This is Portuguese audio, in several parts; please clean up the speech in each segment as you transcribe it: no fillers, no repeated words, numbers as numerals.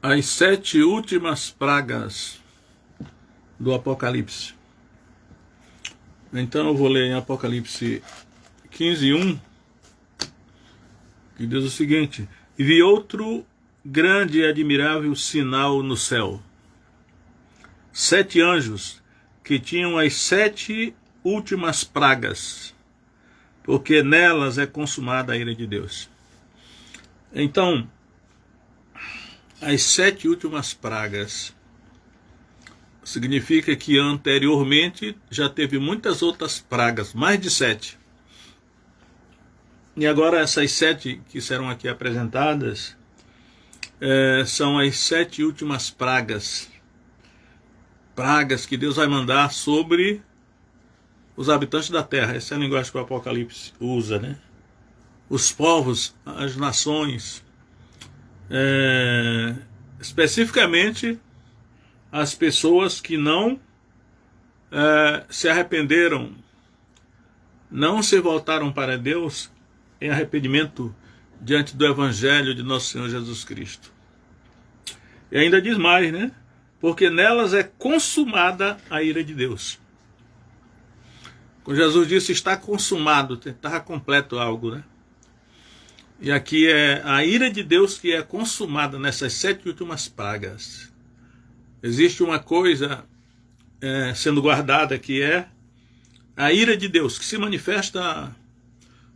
As 7 últimas pragas do Apocalipse. Então eu vou ler em Apocalipse 15:1, que diz o seguinte: e vi outro grande e admirável sinal no céu. 7 anjos que tinham as 7 últimas pragas, porque nelas é consumada a ira de Deus. Então, as 7 últimas pragas significa que anteriormente já teve muitas outras pragas, mais de 7. E agora essas 7 que serão aqui apresentadas são as 7 últimas pragas. Pragas que Deus vai mandar sobre os habitantes da terra. Essa é a linguagem que o Apocalipse usa, né? Os povos, as nações, especificamente as pessoas que não se arrependeram, não se voltaram para Deus em arrependimento diante do Evangelho de nosso Senhor Jesus Cristo. E ainda diz mais, né? Porque nelas é consumada a ira de Deus. Quando Jesus disse está consumado, estava completo algo, né? E aqui é a ira de Deus que é consumada nessas 7 últimas pragas. Existe uma coisa sendo guardada que é a ira de Deus, que se manifesta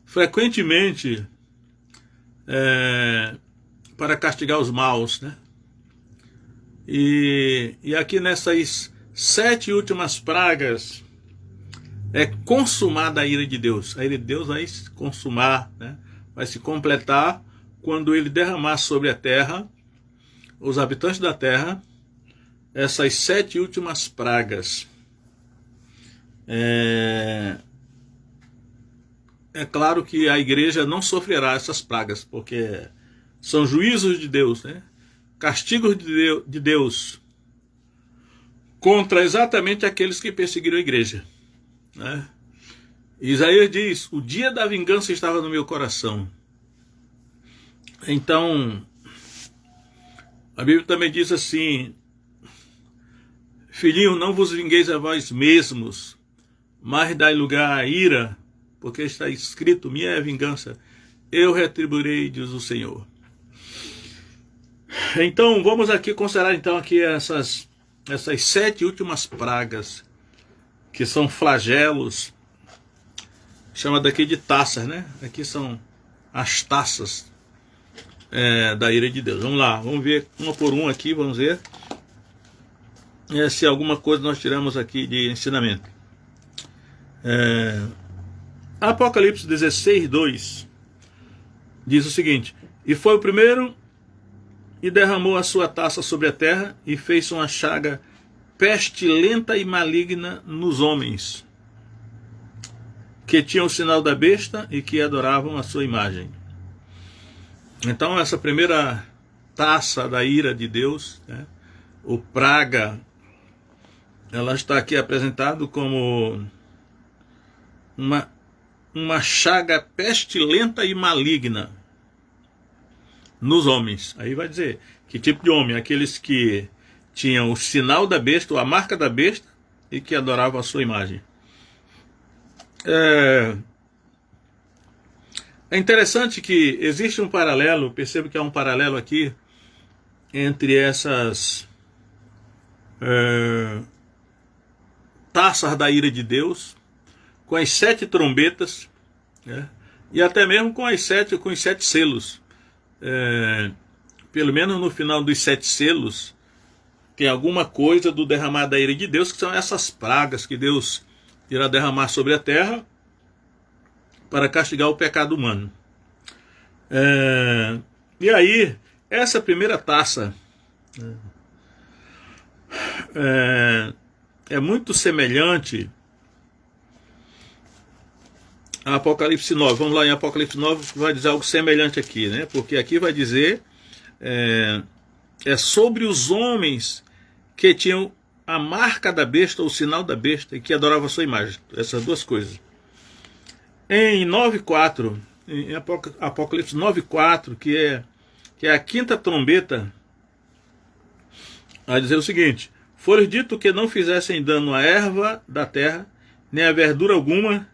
frequentemente para castigar os maus, né? E aqui nessas 7 últimas pragas é consumada a ira de Deus. A ira de Deus vai se consumar, né? Vai se completar quando ele derramar sobre a terra, os habitantes da terra, essas 7 últimas pragas. É claro que a igreja não sofrerá essas pragas, porque são juízos de Deus, né? Castigos de Deus contra exatamente aqueles que perseguiram a igreja, né? Isaías diz: o dia da vingança estava no meu coração. Então, a Bíblia também diz assim: filhinho, não vos vingueis a vós mesmos, mas dai lugar à ira, porque está escrito: minha é a vingança, eu retribuirei, diz o Senhor. Então, vamos aqui considerar então aqui essas 7 últimas pragas, que são flagelos, chama daqui de taças, né? Aqui são as taças da ira de Deus. Vamos lá, vamos ver uma por uma aqui, vamos ver se alguma coisa nós tiramos aqui de ensinamento. Apocalipse 16:2 diz o seguinte: e foi o primeiro e derramou a sua taça sobre a terra e fez uma chaga pestilenta e maligna nos homens que tinham o sinal da besta e que adoravam a sua imagem. Então essa primeira taça da ira de Deus, né, o praga, ela está aqui apresentado como uma chaga pestilenta e maligna nos homens. Aí vai dizer que tipo de homem? Aqueles que tinham o sinal da besta, ou a marca da besta, e que adoravam a sua imagem. É interessante que existe um paralelo, percebo que há um paralelo aqui entre essas taças da ira de Deus, com as 7 trombetas, né, e até mesmo com os 7 selos. Pelo menos no final dos 7 selos tem alguma coisa do derramar da ira de Deus, que são essas pragas que Deus irá derramar sobre a terra para castigar o pecado humano. E aí, essa primeira taça é muito semelhante a Apocalipse 9. Vamos lá em Apocalipse 9, que vai dizer algo semelhante aqui, né? Porque aqui vai dizer sobre os homens que tinham a marca da besta, ou o sinal da besta, e que adoravam a sua imagem. Essas duas coisas. Em 9:4 em Apocalipse 9:4, que é a quinta trombeta, a dizer o seguinte: foi dito que não fizessem dano à erva da terra, nem a verdura alguma,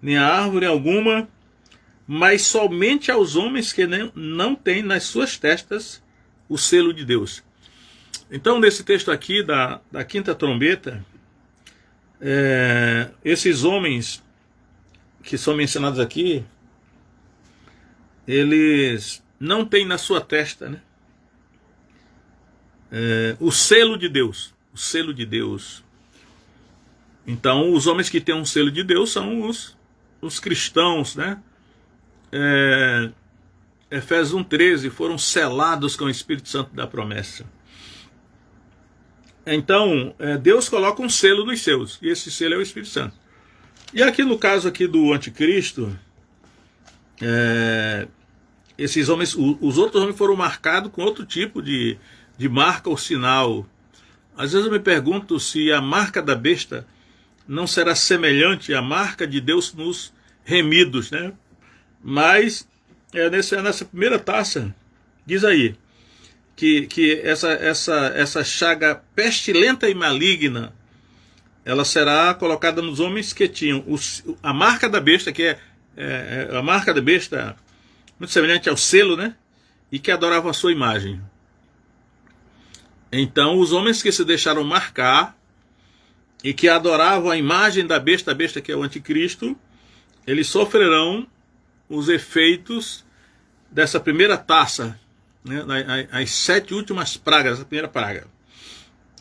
nem a árvore alguma, mas somente aos homens que não têm nas suas testas o selo de Deus. Então, nesse texto aqui da quinta trombeta, esses homens que são mencionados aqui, eles não têm na sua testa, né, o selo de Deus. O selo de Deus. Então, os homens que têm um selo de Deus são os cristãos, né? Efésios 1:13, foram selados com o Espírito Santo da promessa. Então, Deus coloca um selo nos seus, e esse selo é o Espírito Santo. E aqui no caso aqui do anticristo, esses homens, os outros homens foram marcados com outro tipo de marca ou sinal. Às vezes eu me pergunto se a marca da besta não será semelhante à marca de Deus nos remidos, né? Mas nessa primeira taça, diz aí, que essa chaga pestilenta e maligna, ela será colocada nos homens que tinham a marca da besta, que a marca da besta, muito semelhante ao selo, né? E que adoravam a sua imagem. Então, os homens que se deixaram marcar e que adoravam a imagem da besta que é o anticristo, eles sofrerão os efeitos dessa primeira taça, né, as 7 últimas pragas, a primeira praga.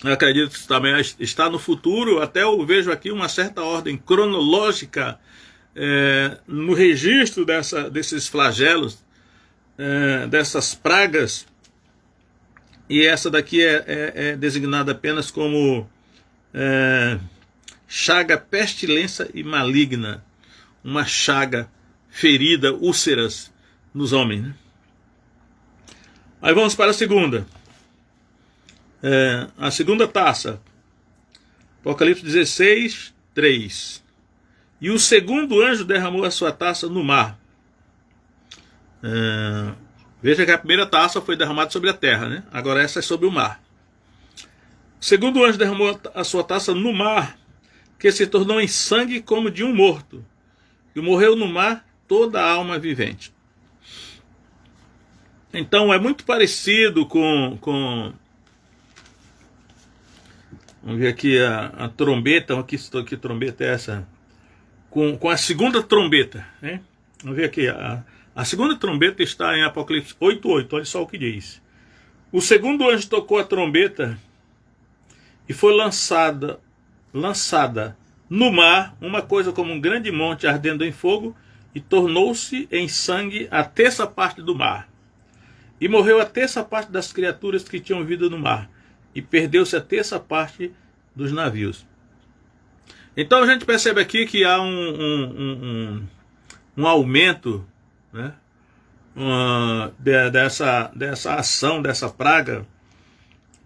Eu acredito que também está no futuro, até eu vejo aqui uma certa ordem cronológica no registro desses flagelos, dessas pragas, e essa daqui é designada apenas como chaga pestilência e maligna, uma chaga, ferida, úlceras nos homens, né? Aí vamos para a segunda. A segunda taça, Apocalipse 16:3. E o segundo anjo derramou a sua taça no mar. Veja que a primeira taça foi derramada sobre a terra, né? Agora essa é sobre o mar. O segundo anjo derramou a sua taça no mar, que se tornou em sangue como de um morto, e morreu no mar toda a alma vivente. Então é muito parecido com vamos ver aqui a trombeta, que trombeta é essa? Com a segunda trombeta, né? Vamos ver aqui, a segunda trombeta está em Apocalipse 8:8, olha só o que diz. O segundo anjo tocou a trombeta e foi lançada no mar uma coisa como um grande monte ardendo em fogo, e tornou-se em sangue a terça parte do mar. E morreu a terça parte das criaturas que tinham vida no mar, e perdeu-se a terça parte dos navios. Então a gente percebe aqui que há um aumento, né, dessa ação, dessa praga,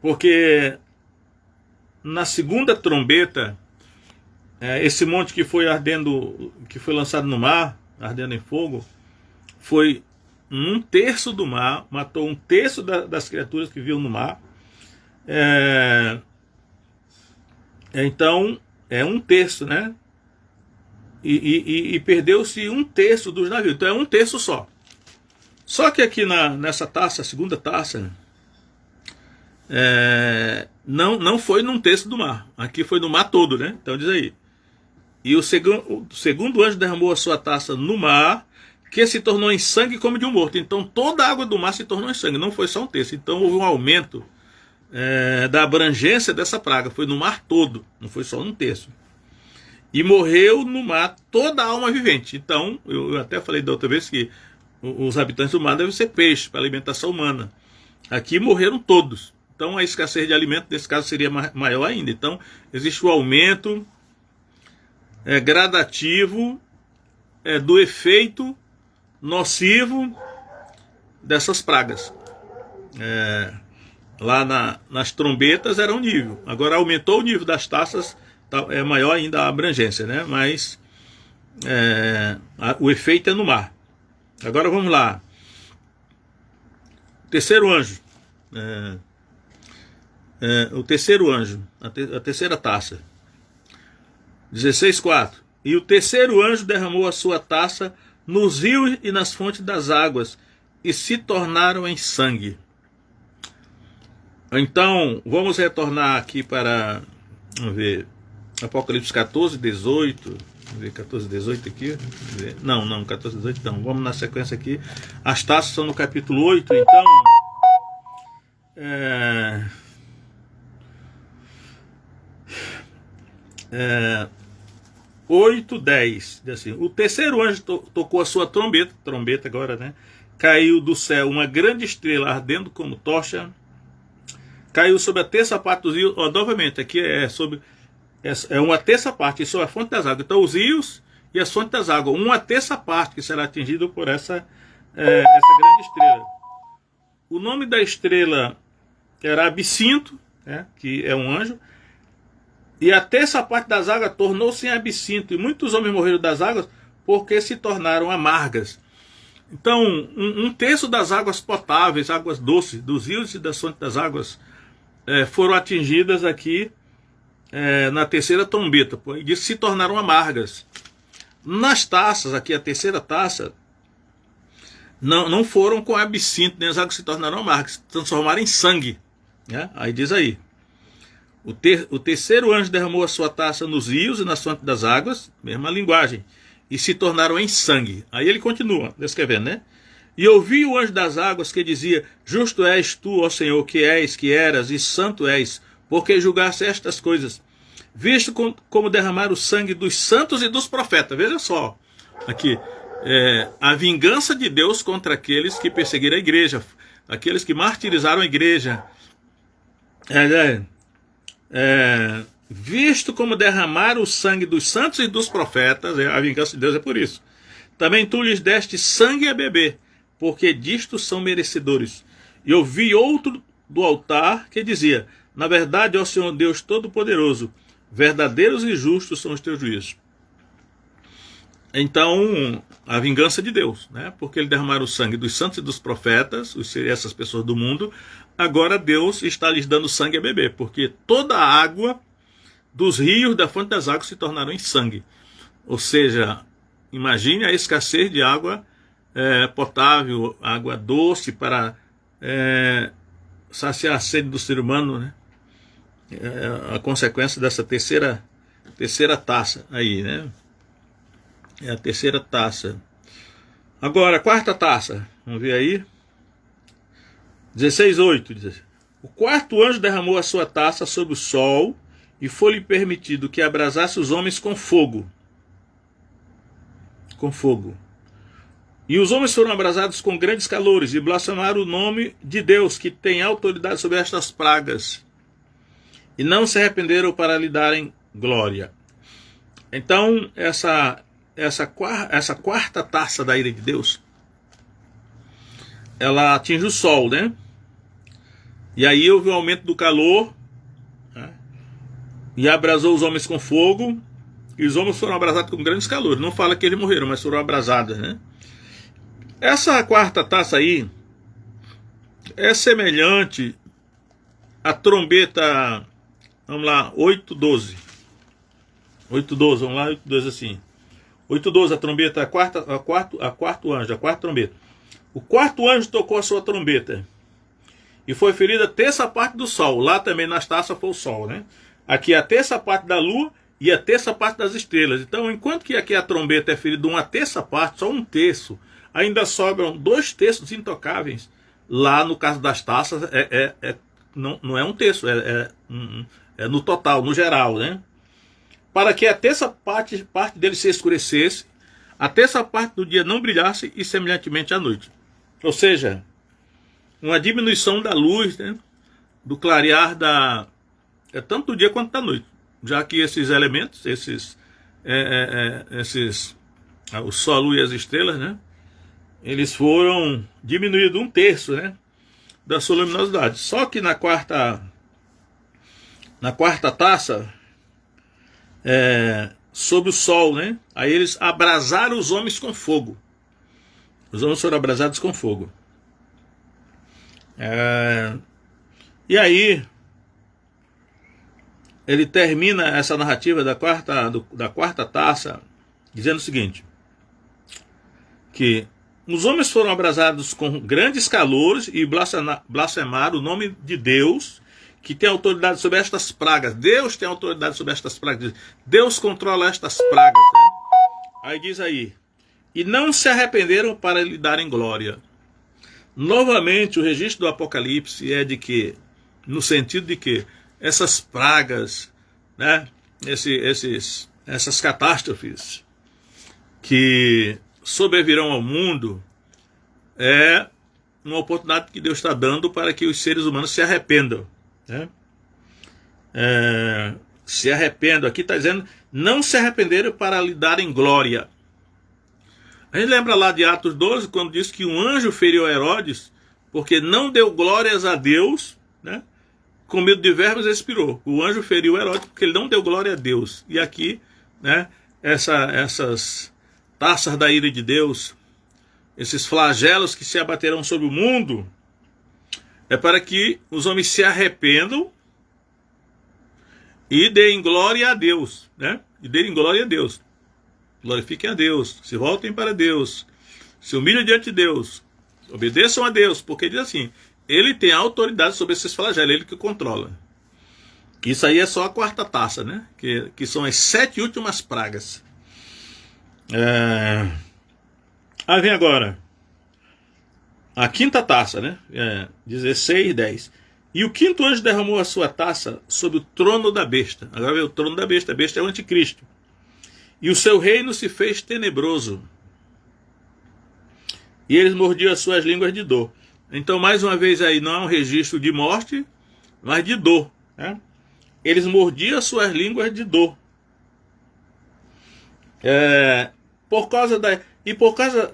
porque na segunda trombeta, esse monte que foi ardendo, que foi lançado no mar, ardendo em fogo, foi 1/3 do mar, matou 1/3 das criaturas que viviam no mar. Então é 1/3, né? E perdeu-se 1/3 dos navios. Então é 1/3 só. Só que aqui nessa taça, a segunda taça, não foi num 1/3 do mar. Aqui foi no mar todo, né? Então diz aí. E o segundo anjo derramou a sua taça no mar, que se tornou em sangue como de um morto. Então toda a água do mar se tornou em sangue, não foi só 1/3. Então houve um aumento da abrangência dessa praga, foi no mar todo, não foi só 1/3. E morreu no mar toda a alma vivente. Então, eu até falei da outra vez que os habitantes do mar devem ser peixes para alimentação humana. Aqui morreram todos. Então a escassez de alimento nesse caso seria maior ainda. Então existe o aumento gradativo do efeito nocivo dessas pragas. Lá nas trombetas era um nível, agora aumentou o nível das taças, é maior ainda a abrangência, né? Mas o efeito é no mar. Agora vamos lá. Terceiro anjo. O terceiro anjo. A terceira taça. 16:4. E o terceiro anjo derramou a sua taça nos rios e nas fontes das águas, e se tornaram em sangue. Então, vamos retornar aqui para, vamos ver, Apocalipse 14:18. Vamos ver 14:18 aqui. Não, 14:18 não. Vamos na sequência aqui. As taças são no capítulo 8, então. 8:10. Assim, o terceiro anjo tocou a sua trombeta agora, né? Caiu do céu uma grande estrela ardendo como tocha. Caiu sobre a terça parte dos rios. Novamente, aqui é uma terça parte sobre a fonte das águas. Então, os rios e as fontes das águas. Uma terça parte que será atingida por essa grande estrela. O nome da estrela era Absinto, né, que é um anjo. E a terça parte das águas tornou-se em absinto. E muitos homens morreram das águas porque se tornaram amargas. Então, um terço das águas potáveis, águas doces, dos rios e das fontes das águas, foram atingidas aqui na terceira trombeta, e se tornaram amargas. Nas taças, aqui a terceira taça, não foram com absinto, nem as águas se tornaram amargas, se transformaram em sangue, né? Aí diz aí, o terceiro anjo derramou a sua taça nos rios e nas fontes das águas, mesma linguagem, e se tornaram em sangue. Aí ele continua descrevendo, né? E ouvi o anjo das águas que dizia: justo és tu, ó Senhor, que és, que eras, e santo és, porque julgaste estas coisas, visto como derramar o sangue dos santos e dos profetas. Veja só, aqui, a vingança de Deus contra aqueles que perseguiram a igreja, aqueles que martirizaram a igreja. Visto como derramar o sangue dos santos e dos profetas, a vingança de Deus é por isso. Também tu lhes deste sangue a beber, porque disto são merecedores. E ouvi outro do altar que dizia: na verdade, ó Senhor Deus Todo-Poderoso, verdadeiros e justos são os teus juízos. Então, a vingança de Deus, né? Porque ele derramaram o sangue dos santos e dos profetas, essas pessoas do mundo. Agora Deus está lhes dando sangue a beber, porque toda a água dos rios da fonte das águas se tornaram em sangue. Ou seja, imagine a escassez de água potável, água doce para saciar a sede do ser humano, né? A consequência dessa terceira taça aí, né? É a terceira taça. Agora, a quarta taça, vamos ver aí. 16:8 diz assim: o quarto anjo derramou a sua taça sobre o sol, e foi-lhe permitido que abrasasse os homens com fogo. Com fogo. E os homens foram abrasados com grandes calores, e blasfemaram o nome de Deus, que tem autoridade sobre estas pragas, e não se arrependeram para lhe darem glória. Então, essa quarta taça da ira de Deus, ela atinge o sol, né? E aí houve um aumento do calor, né? E abrasou os homens com fogo, e os homens foram abrasados com grandes calores. Não fala que eles morreram, mas foram abrasados, né? Essa quarta taça aí é semelhante à trombeta, vamos lá, 8:12. 8:12, vamos lá, 8:12 assim. 8:12, a trombeta, a quarto anjo, a quarta trombeta. O quarto anjo tocou a sua trombeta, e foi ferida a terça parte do sol. Lá também nas taças foi o sol, né? Aqui a terça parte da lua e a terça parte das estrelas. Então, enquanto que aqui a trombeta é ferida uma terça parte, só um terço, ainda sobram 2/3 intocáveis. Lá no caso das taças, não é um terço, é no total, no geral, né? Para que a terça parte dele se escurecesse, a terça parte do dia não brilhasse, e semelhantemente à noite. Ou seja, uma diminuição da luz, né? Do clarear tanto do dia quanto da noite. Já que esses elementos, o sol, a lua e as estrelas, né? Eles foram diminuídos 1/3, né? Da sua luminosidade. Só que na quarta taça, sobre o sol, né? Aí eles abrasaram os homens com fogo. Os homens foram abrasados com fogo. E aí, ele termina essa narrativa da quarta taça dizendo o seguinte, que os homens foram abrasados com grandes calores e blasfemaram o nome de Deus, que tem autoridade sobre estas pragas. Deus tem autoridade sobre estas pragas. Deus controla estas pragas. Né? Aí diz aí, e não se arrependeram para lhe darem glória. Novamente, o registro do Apocalipse é de que, no sentido de que essas pragas, né, essas catástrofes que sobrevirão ao mundo, é uma oportunidade que Deus está dando para que os seres humanos se arrependam. Né? Se arrependam. Aqui está dizendo, não se arrependeram para lhe darem glória. A gente lembra lá de Atos 12, quando diz que um anjo feriu Herodes, porque não deu glórias a Deus, né? Com medo de vermes expirou. O anjo feriu Herodes porque ele não deu glória a Deus. E aqui, né, essas taças da ira de Deus, esses flagelos que se abaterão sobre o mundo, é para que os homens se arrependam e deem glória a Deus, né? E deem glória a Deus. Glorifiquem a Deus, se voltem para Deus, se humilhem diante de Deus, obedeçam a Deus, porque diz assim, ele tem autoridade sobre esses flagelos, ele que controla. Isso aí é só a quarta taça, né? Que são as 7 últimas pragas. Aí vem agora a quinta taça, né? 16 e 10. E o quinto anjo derramou a sua taça sobre o trono da besta. Agora vem o trono da besta. A besta é o anticristo. E o seu reino se fez tenebroso. E eles mordiam as suas línguas de dor. Então, mais uma vez aí, não é um registro de morte, mas de dor. Né? Eles mordiam as suas línguas de dor. Por causa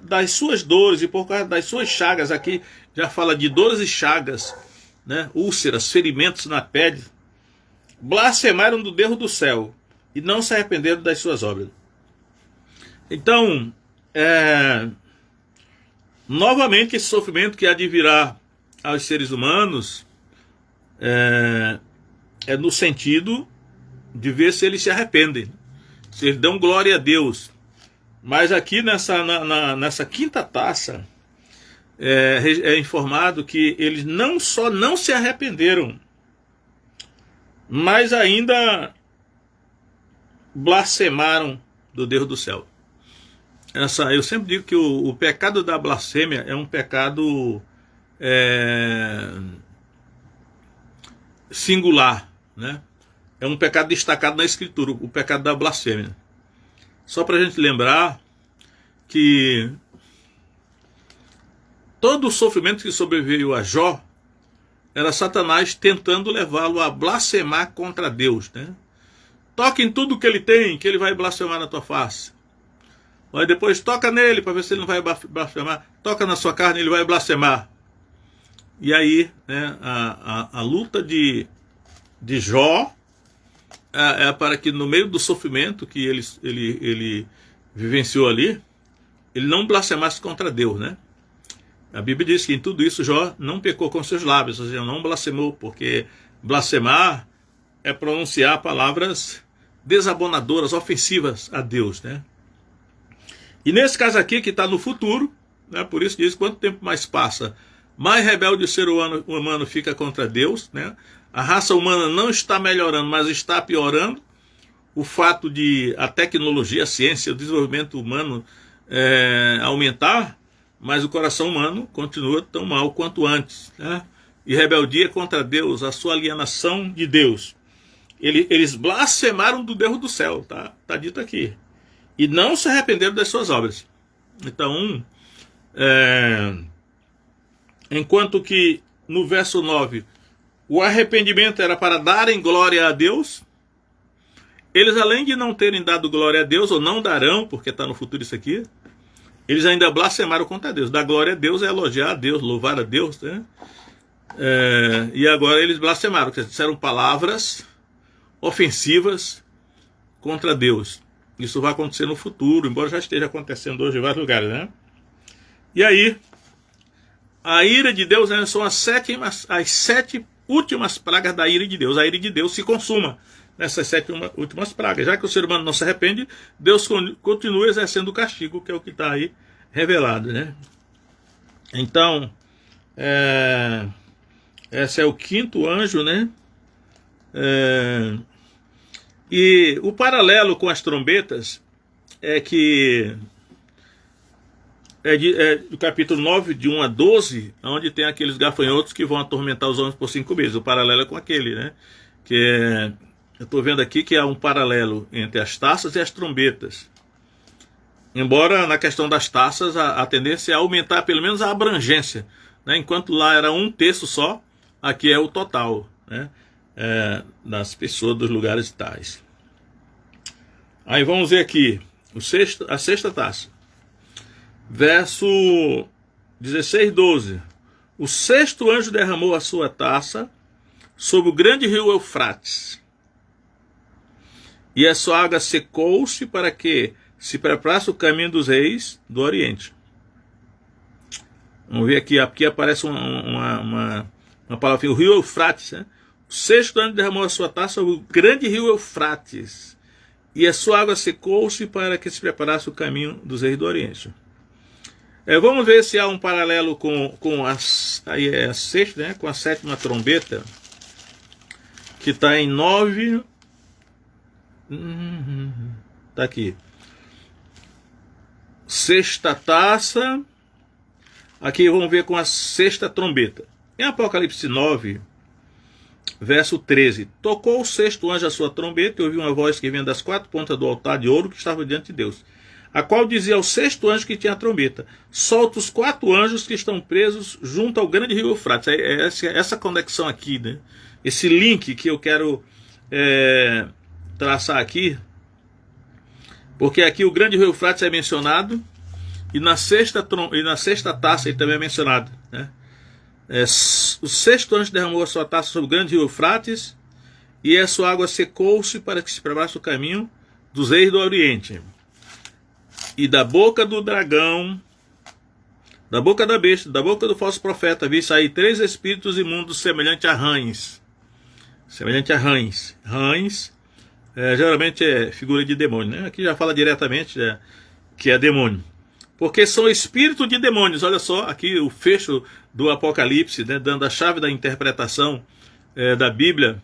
das suas dores e por causa das suas chagas, aqui já fala de dores e chagas, né? Úlceras, ferimentos na pele, blasfemaram do Deus do céu e não se arrependeram das suas obras. Então, novamente esse sofrimento que há de virar aos seres humanos é no sentido de ver se eles se arrependem, se eles dão glória a Deus. Mas aqui nessa quinta taça é informado que eles não só não se arrependeram, mas ainda blasfemaram do Deus do céu. Eu sempre digo que o pecado da blasfêmia é um pecado singular, né? É um pecado destacado na Escritura, o pecado da blasfêmia. Só para a gente lembrar que todo o sofrimento que sobreveio a Jó era Satanás tentando levá-lo a blasfemar contra Deus, né? Toca em tudo que ele tem, que ele vai blasfemar na tua face. Aí depois toca nele para ver se ele não vai blasfemar. Toca na sua carne, ele vai blasfemar. E aí, né, a luta de Jó é para que no meio do sofrimento que ele vivenciou ali, ele não blasfemasse contra Deus, né? A Bíblia diz que em tudo isso Jó não pecou com seus lábios, ou seja, não blasfemou, porque blasfemar é pronunciar palavras desabonadoras, ofensivas a Deus, né? E nesse caso aqui, que está no futuro, né, por isso diz, quanto tempo mais passa, mais rebelde o ser humano fica contra Deus, né? A raça humana não está melhorando, mas está piorando. O fato de a tecnologia, a ciência, o desenvolvimento humano aumentar, mas o coração humano continua tão mal quanto antes, né? E rebeldia contra Deus, a sua alienação de Deus. Eles blasfemaram do Deus do céu, tá dito aqui. E não se arrependeram das suas obras. Então, enquanto que no verso 9, o arrependimento era para darem glória a Deus, eles, além de não terem dado glória a Deus, ou não darão, porque está no futuro isso aqui, eles ainda blasfemaram contra Deus. Dar glória a Deus é elogiar a Deus, louvar a Deus, né? E agora eles blasfemaram, que disseram palavras ofensivas contra Deus. Isso vai acontecer no futuro, embora já esteja acontecendo hoje em vários lugares, né? E aí, a ira de Deus, né, são as sete últimas pragas da ira de Deus. A ira de Deus se consuma nessas sete últimas pragas. Já que o ser humano não se arrepende, Deus continua exercendo o castigo, que é o que está aí revelado, né? Então, esse é o quinto anjo, né? E o paralelo com as trombetas é que do capítulo 9, de 1 a 12, onde tem aqueles gafanhotos que vão atormentar os homens por 5 meses. O paralelo é com aquele, né? Eu estou vendo aqui que há um paralelo entre as taças e as trombetas. Embora na questão das taças a tendência é aumentar pelo menos a abrangência, né? Enquanto lá era 1/3 só, aqui é o total, né? Das pessoas, dos lugares tais. Aí vamos ver aqui a sexta taça. Verso 16, 12. O sexto anjo derramou a sua taça sobre o grande rio Eufrates, e a sua água secou-se para que se preparasse o caminho dos reis do Oriente. Vamos ver aqui aparece uma palavra, o rio Eufrates, né? O sexto anjo derramou a sua taça sobre o grande rio Eufrates, e a sua água secou-se para que se preparasse o caminho dos reis do Oriente. Vamos ver se há um paralelo com a sexta, né, com a sétima trombeta, que está em 9. Está aqui. Sexta taça. Aqui vamos ver com a sexta trombeta. Em Apocalipse 9, verso 13. Tocou o sexto anjo a sua trombeta, e ouviu uma voz que vinha das 4 pontas do altar de ouro que estava diante de Deus, a qual dizia ao sexto anjo que tinha a trombeta: solta os 4 anjos que estão presos junto ao grande rio Eufrates. Essa conexão aqui, né? Esse link que eu quero traçar aqui, porque aqui o grande rio Eufrates é mencionado, e na sexta taça ele também é mencionado, né? O sexto anjo derramou a sua taça sobre o grande rio Eufrates, e a sua água secou-se para que se preparasse o caminho dos reis do Oriente. E da boca do dragão, da boca da besta, da boca do falso profeta, vi sair 3 espíritos imundos semelhante a rães. Semelhante a rães. Rães geralmente é figura de demônio, né? Aqui já fala diretamente que é demônio. Porque são espíritos de demônios. Olha só, aqui o fecho do Apocalipse, né, dando a chave da interpretação da Bíblia,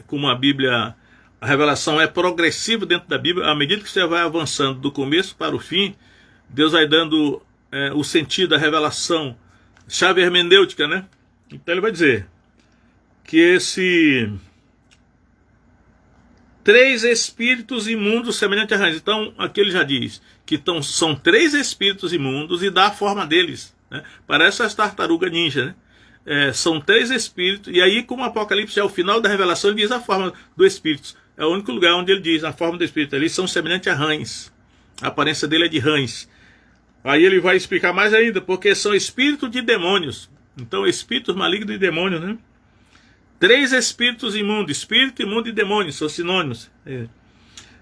como a Bíblia... A revelação é progressiva dentro da Bíblia. À medida que você vai avançando do começo para o fim, Deus vai dando o sentido da revelação, chave hermenêutica, né? Então ele vai dizer que esse 3 espíritos imundos semelhantes a rãs. Então aqui ele já diz que são 3 espíritos imundos e dá a forma deles, né? Parece as tartarugas ninja, né? São 3 espíritos, e aí, como o Apocalipse é o final da revelação, ele diz a forma do espírito. É o único lugar onde ele diz a forma do espírito. Eles são semelhantes a rãs. A aparência dele é de rãs. Aí ele vai explicar mais ainda, porque são espíritos de demônios. Então, espíritos malignos e demônios, né? 3 espíritos imundos. Espírito imundo e demônio são sinônimos.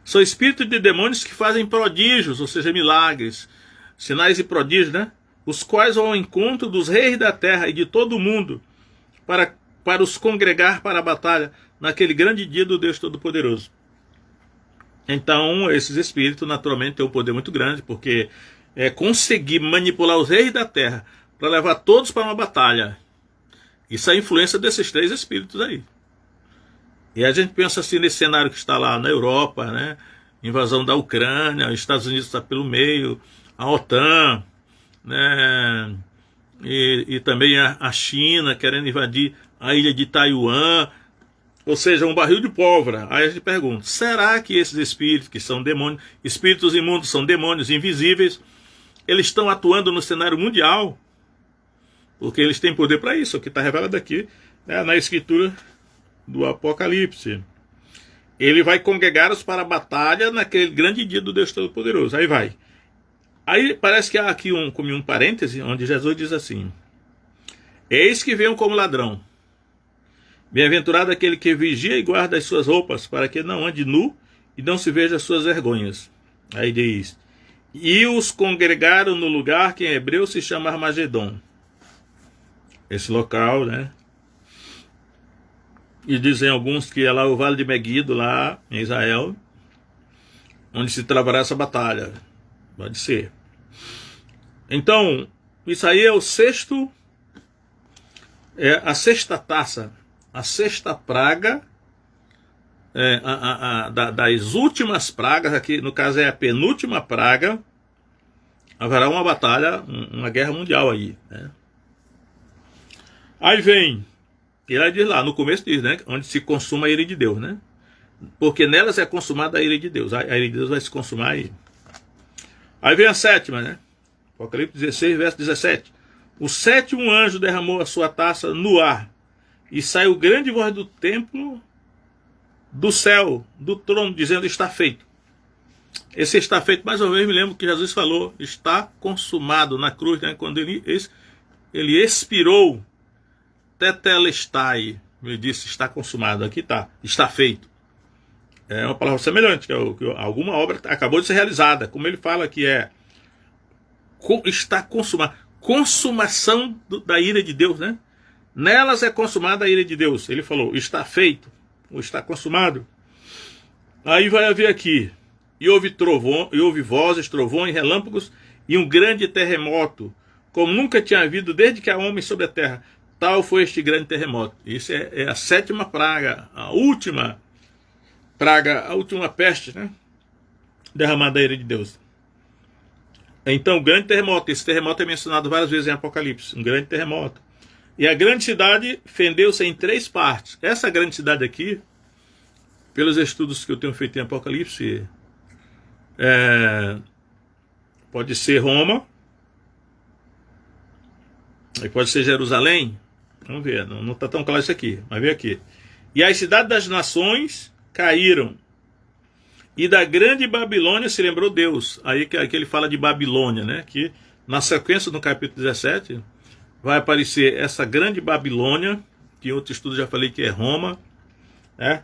São espíritos de demônios que fazem prodígios, ou seja, milagres, sinais e prodígios, né? Os quais vão ao encontro dos reis da terra e de todo o mundo, para os congregar para a batalha naquele grande dia do Deus Todo-Poderoso. Então, esses espíritos naturalmente têm um poder muito grande, porque conseguir manipular os reis da terra para levar todos para uma batalha. Isso é a influência desses 3 espíritos aí. E a gente pensa assim nesse cenário que está lá na Europa, né? Invasão da Ucrânia, os Estados Unidos está pelo meio, a OTAN, né? E também a China querendo invadir a ilha de Taiwan, ou seja, um barril de pólvora. Aí a gente pergunta, será que esses espíritos, que são demônios, espíritos imundos, são demônios invisíveis, eles estão atuando no cenário mundial? Porque eles têm poder para isso, o que está revelado aqui, né, na escritura do Apocalipse. Ele vai congregá-los para a batalha naquele grande dia do Deus Todo-Poderoso. Aí vai. Aí parece que há aqui um parêntese, onde Jesus diz assim: eis que venho como ladrão. Bem-aventurado aquele que vigia e guarda as suas roupas, para que não ande nu e não se veja as suas vergonhas. Aí diz: e os congregaram no lugar que em hebreu se chama Armagedon. Esse local, né? E dizem alguns que é lá o Vale de Meguido, lá em Israel, onde se travará essa batalha. Pode ser. Então, isso aí é o sexto, é a sexta taça, a sexta praga, das últimas pragas, aqui no caso é a penúltima praga. Haverá uma batalha, uma guerra mundial aí, né? Aí vem, ele diz lá, no começo diz, né, onde se consuma a ira de Deus, né? Porque nelas é consumada a ira de Deus. A ira de Deus vai se consumar aí. Aí vem a sétima, né? Apocalipse 16, verso 17. O sétimo anjo derramou a sua taça no ar, e saiu grande voz do templo, do céu, do trono, dizendo: está feito. Esse está feito, mais uma vez, me lembro que Jesus falou: está consumado na cruz, né? Quando ele expirou, tetelestai, ele disse: está consumado. Aqui está feito. É uma palavra semelhante, que alguma obra acabou de ser realizada, como ele fala que está consumado. Consumação da ira de Deus, né? Nelas é consumada a ira de Deus. Ele falou: está feito, ou está consumado. Aí vai haver aqui: e houve trovão, e houve vozes, trovões, relâmpagos, e um grande terremoto, como nunca tinha havido desde que há homem sobre a terra. Tal foi este grande terremoto. Isso é a sétima praga, a última praga, a última peste, né? Derramada a ira de Deus. Então, o grande terremoto, esse terremoto é mencionado várias vezes em Apocalipse, um grande terremoto. E a grande cidade fendeu-se em 3 partes. Essa grande cidade aqui, pelos estudos que eu tenho feito em Apocalipse, pode ser Roma, e pode ser Jerusalém. Vamos ver, não está tão claro isso aqui, mas vê aqui. E as cidades das nações caíram, e da grande Babilônia se lembrou Deus. Aí que ele fala de Babilônia, né? Que na sequência, no capítulo 17, vai aparecer essa grande Babilônia, que em outro estudo já falei que é Roma, né?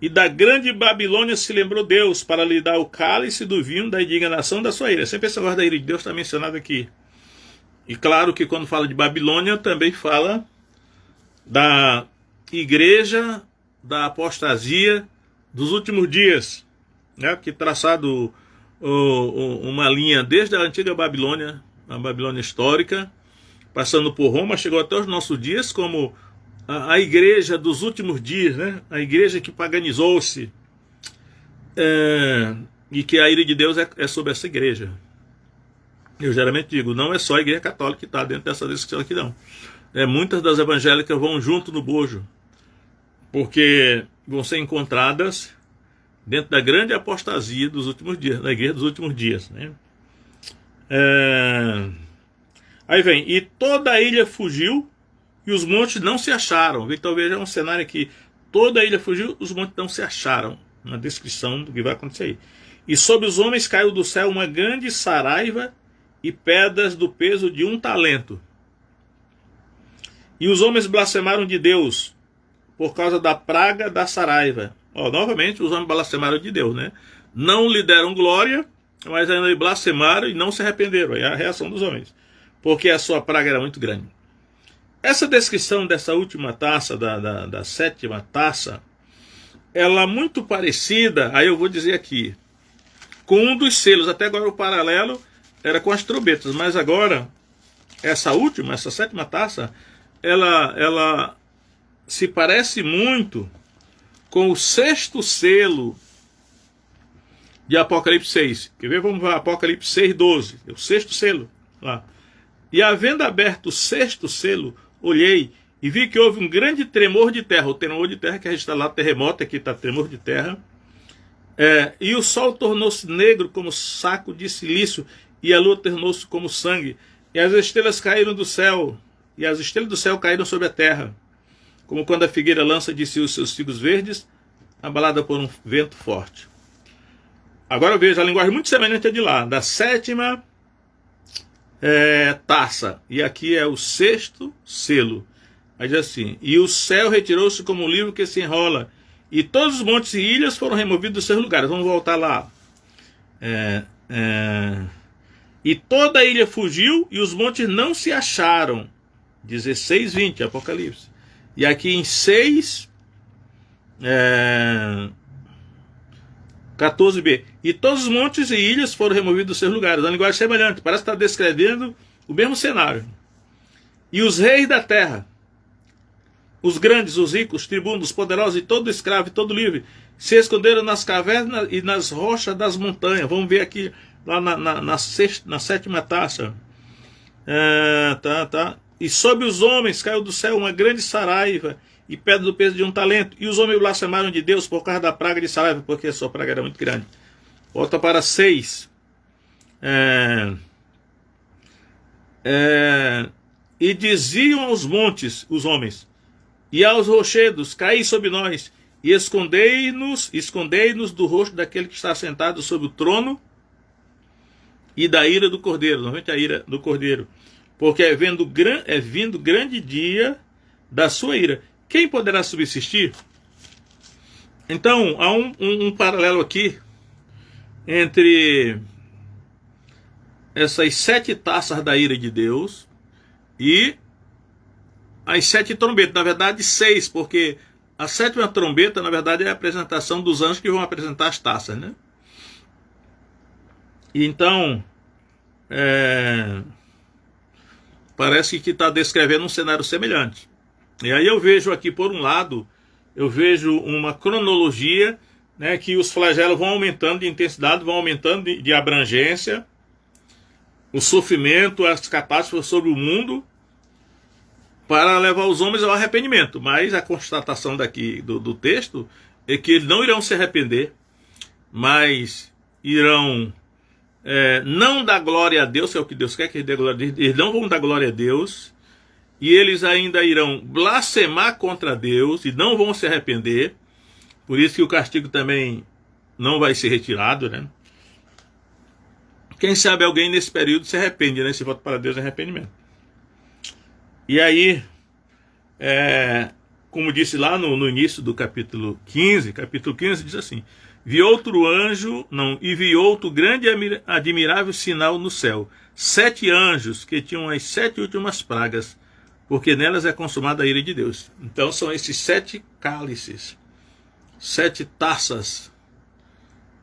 E da grande Babilônia se lembrou Deus, para lhe dar o cálice do vinho da indignação da sua ira. Sempre esse negócio da ira de Deus está mencionado aqui. E claro que quando fala de Babilônia, também fala da igreja da apostasia dos últimos dias, né? Que traçado uma linha desde a antiga Babilônia, a Babilônia histórica, passando por Roma, chegou até os nossos dias como a igreja dos últimos dias, né? A igreja que paganizou-se, e que a ira de Deus é sobre essa igreja. Eu geralmente digo, não é só a igreja católica que está dentro dessa descrição aqui, não. Muitas das evangélicas vão junto no bojo, porque vão ser encontradas dentro da grande apostasia dos últimos dias, da igreja dos últimos dias, né? Aí vem: e toda a ilha fugiu, e os montes não se acharam. Então veja um cenário aqui: toda a ilha fugiu, os montes não se acharam. Uma descrição do que vai acontecer aí. E sobre os homens caiu do céu uma grande saraiva, e pedras do peso de 1 talento. E os homens blasfemaram de Deus por causa da praga da saraiva. Novamente os homens blasfemaram de Deus, né? Não lhe deram glória, mas ainda blasfemaram e não se arrependeram. É a reação dos homens, porque a sua praga era muito grande. Essa descrição dessa última taça, da sétima taça, ela é muito parecida, aí eu vou dizer aqui, com um dos selos. Até agora o paralelo era com as trombetas, mas agora essa última, essa sétima taça, ela se parece muito com o 6º selo de Apocalipse 6. Quer ver? Vamos para Apocalipse 6:12, é o 6º selo lá. E havendo aberto o 6º selo, olhei e vi que houve um grande tremor de terra. O tremor de terra que a gente está lá, terremoto, aqui está tremor de terra. E o sol tornou-se negro como saco de silício, e a lua tornou-se como sangue, e as estrelas caíram do céu, e as estrelas do céu caíram sobre a terra, como quando a figueira lança de si os seus figos verdes, abalada por um vento forte. Agora veja a linguagem muito semelhante à de lá, da sétima taça, e aqui é o 6º selo. Aí diz assim: e o céu retirou-se como um livro que se enrola, e todos os montes e ilhas foram removidos dos seus lugares. Vamos voltar lá. E toda a ilha fugiu e os montes não se acharam. 16:20, Apocalipse. E aqui em 14b. E todos os montes e ilhas foram removidos dos seus lugares. Uma linguagem semelhante. Parece estar descrevendo o mesmo cenário. E os reis da terra, os grandes, os ricos, os tribunos, os poderosos e todo escravo e todo livre, se esconderam nas cavernas e nas rochas das montanhas. Vamos ver aqui, lá na sétima taça. E sobre os homens caiu do céu uma grande saraiva e pedra do peso de um talento. E os homens blasfemaram de Deus por causa da praga de saraiva, porque a sua praga era muito grande. Volta para 6. E diziam aos montes, os homens, e aos rochedos, caí sobre nós, e escondei-nos do rosto daquele que está sentado sobre o trono e da ira do Cordeiro, normalmente a ira do Cordeiro, porque é vindo grande dia da sua ira. Quem poderá subsistir? Então, há um paralelo aqui entre essas 7 taças da ira de Deus e as 7 trombetas. Na verdade, 6, porque a 7ª trombeta, na verdade, é a apresentação dos anjos que vão apresentar as taças, né? E então, parece que está descrevendo um cenário semelhante. E aí eu vejo aqui, por um lado, eu vejo uma cronologia, né, que os flagelos vão aumentando de intensidade, vão aumentando de abrangência, o sofrimento, as catástrofes sobre o mundo, para levar os homens ao arrependimento. Mas a constatação daqui do texto é que eles não irão se arrepender, mas irão não dar glória a Deus, que é o que Deus quer que eles dê glória a Deus. Eles não vão dar glória a Deus, e eles ainda irão blasfemar contra Deus e não vão se arrepender. Por isso que o castigo também não vai ser retirado, né? Quem sabe alguém nesse período se arrepende, né? Se volta para Deus em arrependimento. E aí, como disse lá no início do capítulo 15 diz assim: vi outro grande e admirável sinal no céu, 7 anjos que tinham as 7 últimas pragas, porque nelas é consumada a ira de Deus. Então são esses 7 cálices, 7 taças,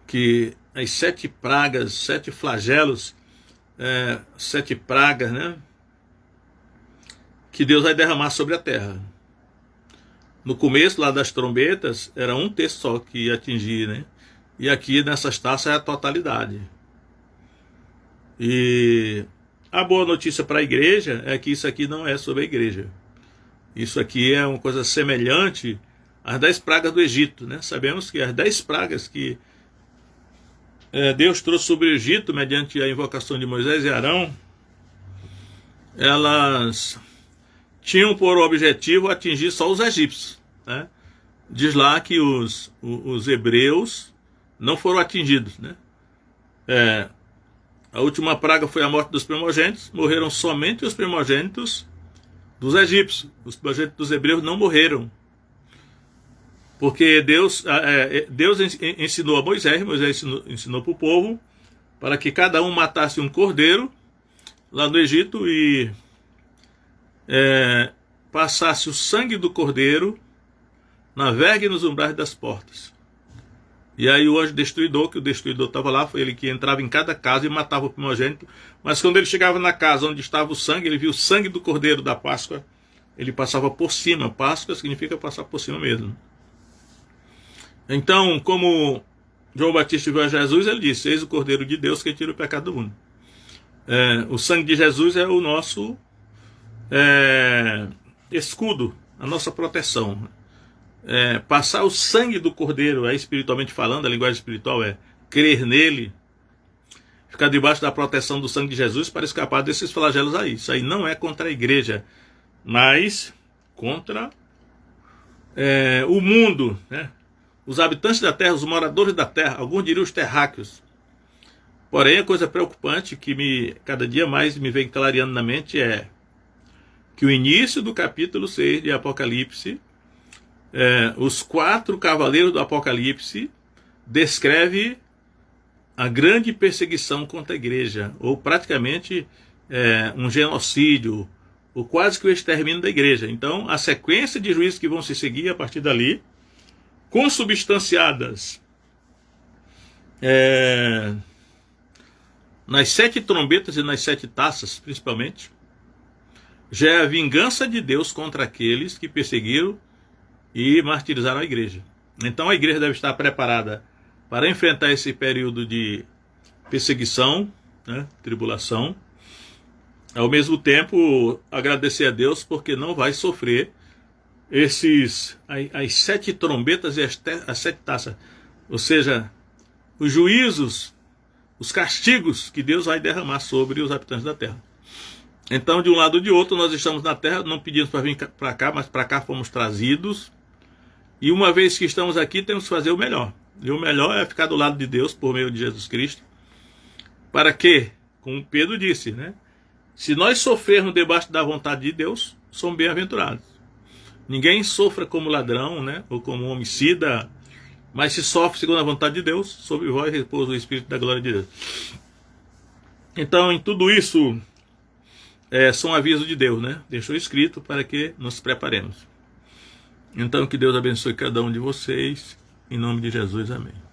que as 7 pragas, 7 flagelos, 7 pragas, né, que Deus vai derramar sobre a terra. No começo lá das trombetas era 1/3 só que ia atingir, né? E aqui nessas taças é a totalidade. E a boa notícia para a igreja é que isso aqui não é sobre a igreja. Isso aqui é uma coisa semelhante às 10 pragas do Egito, né? Sabemos que as 10 pragas que Deus trouxe sobre o Egito mediante a invocação de Moisés e Arão, elas tinham por objetivo atingir só os egípcios, né? Diz lá que os hebreus não foram atingidos, né? A última praga foi a morte dos primogênitos. Morreram somente os primogênitos dos egípcios. Os primogênitos dos hebreus não morreram, porque Deus ensinou a Moisés ensinou para o povo para que cada um matasse um cordeiro lá no Egito e passasse o sangue do cordeiro na verga e nos umbrais das portas. E aí o anjo destruidor, que o destruidor estava lá, foi ele que entrava em cada casa e matava o primogênito. Mas quando ele chegava na casa onde estava o sangue, ele viu o sangue do cordeiro da Páscoa, ele passava por cima. Páscoa significa passar por cima mesmo. Então, como João Batista viu a Jesus, ele disse: eis o Cordeiro de Deus que tira o pecado do mundo. O sangue de Jesus é o nosso escudo, a nossa proteção. Passar o sangue do Cordeiro, espiritualmente falando, a linguagem espiritual é crer nele, ficar debaixo da proteção do sangue de Jesus para escapar desses flagelos aí. Isso aí não é contra a igreja, mas contra o mundo, né? Os habitantes da terra, os moradores da terra, alguns diriam os terráqueos. Porém, a coisa preocupante que cada dia mais me vem clareando na mente é que o início do capítulo 6 de Apocalipse, os 4 cavaleiros do Apocalipse descreve a grande perseguição contra a igreja, ou praticamente um genocídio, ou quase que o extermínio da igreja. Então, a sequência de juízos que vão se seguir a partir dali, consubstanciadas nas 7 trombetas e nas 7 taças, principalmente, já é a vingança de Deus contra aqueles que perseguiram e martirizaram a igreja. Então a igreja deve estar preparada para enfrentar esse período de perseguição, né, tribulação. Ao mesmo tempo, agradecer a Deus porque não vai sofrer as 7 trombetas e as 7 taças. Ou seja, os juízos, os castigos que Deus vai derramar sobre os habitantes da terra. Então, de um lado ou de outro, nós estamos na terra, não pedimos para vir para cá, mas para cá fomos trazidos. E uma vez que estamos aqui, temos que fazer o melhor. E o melhor é ficar do lado de Deus por meio de Jesus Cristo. Para que, como Pedro disse, né? Se nós sofrermos debaixo da vontade de Deus, somos bem-aventurados. Ninguém sofra como ladrão, né? Ou como homicida, mas se sofre segundo a vontade de Deus, sobre vós repousa o Espírito da glória de Deus. Então, em tudo isso, são avisos de Deus, né? Deixou escrito para que nos preparemos. Então, que Deus abençoe cada um de vocês. Em nome de Jesus, amém.